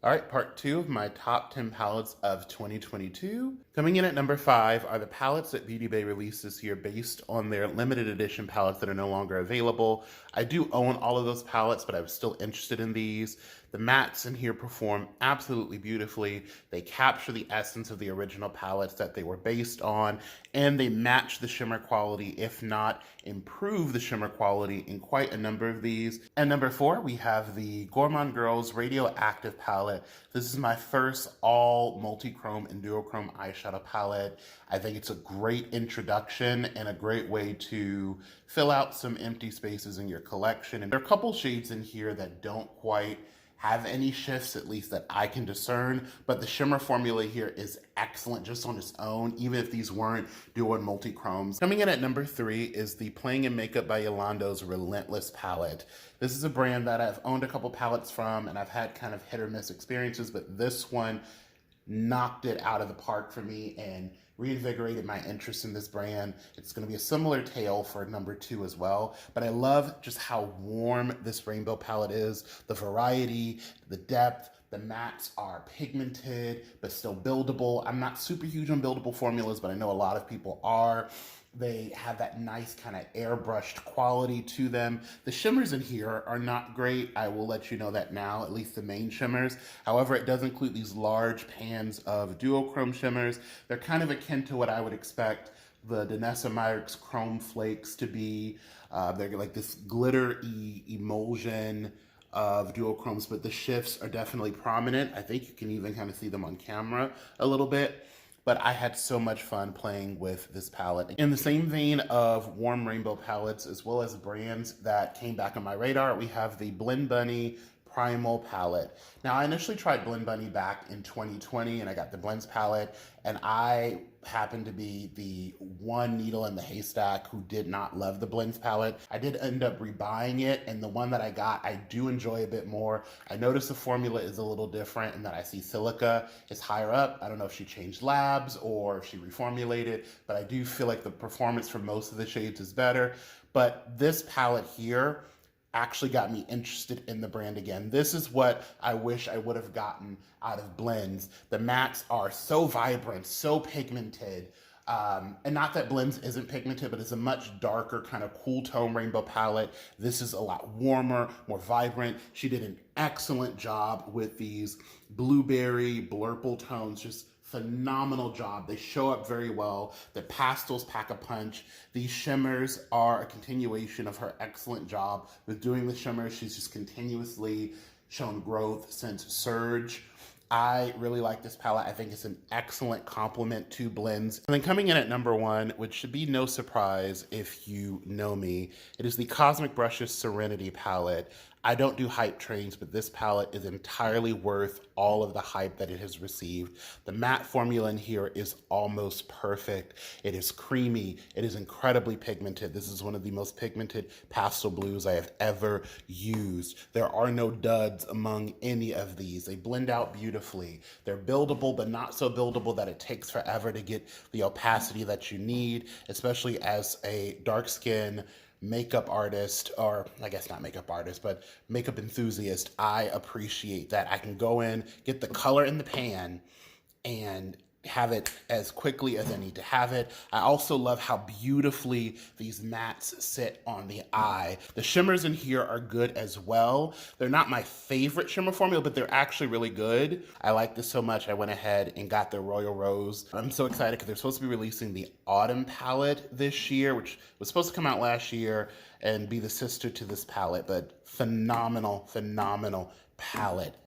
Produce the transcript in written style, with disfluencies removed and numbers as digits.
All right, part two of my top 10 palettes of 2022. Coming in at number 5 are the palettes that Beauty Bay released this year based on their limited edition palettes that are no longer available. I do own all of those palettes, but I was still interested in these. The mattes in here perform absolutely beautifully. They capture the essence of the original palettes that they were based on, and they match the shimmer quality, if not improve the shimmer quality in quite a number of these. And number 4, we have the Gourmande Girls Radioactive palette. This is my first all multi-chrome and duochrome eyeshadow palette. I think it's a great introduction and a great way to fill out some empty spaces in your collection. And there are a couple shades in here that don't quite have any shifts, at least that I can discern, but the shimmer formula here is excellent just on its own, even if these weren't duo and multi-chromes. Coming in at number 3 is the Playing in Makeup by Yolondo's Relentless palette. This is a brand that I've owned a couple palettes from, and I've had kind of hit or miss experiences, but this one knocked it out of the park for me and reinvigorated my interest in this brand. It's going to be a similar tale for number 2 as well, but I love just how warm this rainbow palette is, the variety, the depth. The mattes are pigmented, but still buildable. I'm not super huge on buildable formulas, but I know a lot of people are. They have that nice kind of airbrushed quality to them. The shimmers in here are not great. I will let you know that now, at least the main shimmers. However, it does include these large pans of duochrome shimmers. They're kind of akin to what I would expect the Danessa Myricks Chrome Flakes to be. They're like this glitter-y emulsion of duochromes, but the shifts are definitely prominent. I think you can even kind of see them on camera a little bit. But I had so much fun playing with this palette. In the same vein of warm rainbow palettes, as well as brands that came back on my radar, we have the Blend Bunny Primal palette. Now, I initially tried Blend Bunny back in 2020, and I got the Blends palette, and I happened to be the one needle in the haystack who did not love the Blends palette. I did end up rebuying it, and the one that I got, I do enjoy a bit more. I noticed the formula is a little different, and that I see silica is higher up. I don't know if she changed labs or if she reformulated, but I do feel like the performance for most of the shades is better. But this palette here actually got me interested in the brand again. This is what I wish I would have gotten out of Blends. The mattes are so vibrant, so pigmented, and not that Blends isn't pigmented, but it's a much darker kind of cool tone rainbow palette. This is a lot warmer, more vibrant. She did an excellent job with these blueberry blurple tones, just phenomenal job. They show up very well. The pastels pack a punch. These shimmers are a continuation of her excellent job with doing the shimmers. She's just continuously shown growth since Surge. I really like this palette. I think it's an excellent complement to Blends. And then coming in at number 1, which should be no surprise if you know me, it is the Cosmic Brushes Serenity palette. I don't do hype trains, but this palette is entirely worth all of the hype that it has received. The matte formula in here is almost perfect. It is creamy. It is incredibly pigmented. This is one of the most pigmented pastel blues I have ever used. There are no duds among any of these. They blend out beautifully. They're buildable, but not so buildable that it takes forever to get the opacity that you need, especially as a dark skin makeup artist, or I guess not makeup artist, but makeup enthusiast. I appreciate that. I can go in, get the color in the pan, and have it as quickly as I need to have it. I also love how beautifully these mattes sit on the eye. The shimmers in here are good as well. They're not my favorite shimmer formula, but they're actually really good. I like this so much, I went ahead and got the Royal Rose. I'm so excited because they're supposed to be releasing the Autumn palette this year, which was supposed to come out last year and be the sister to this palette, but phenomenal, phenomenal palette.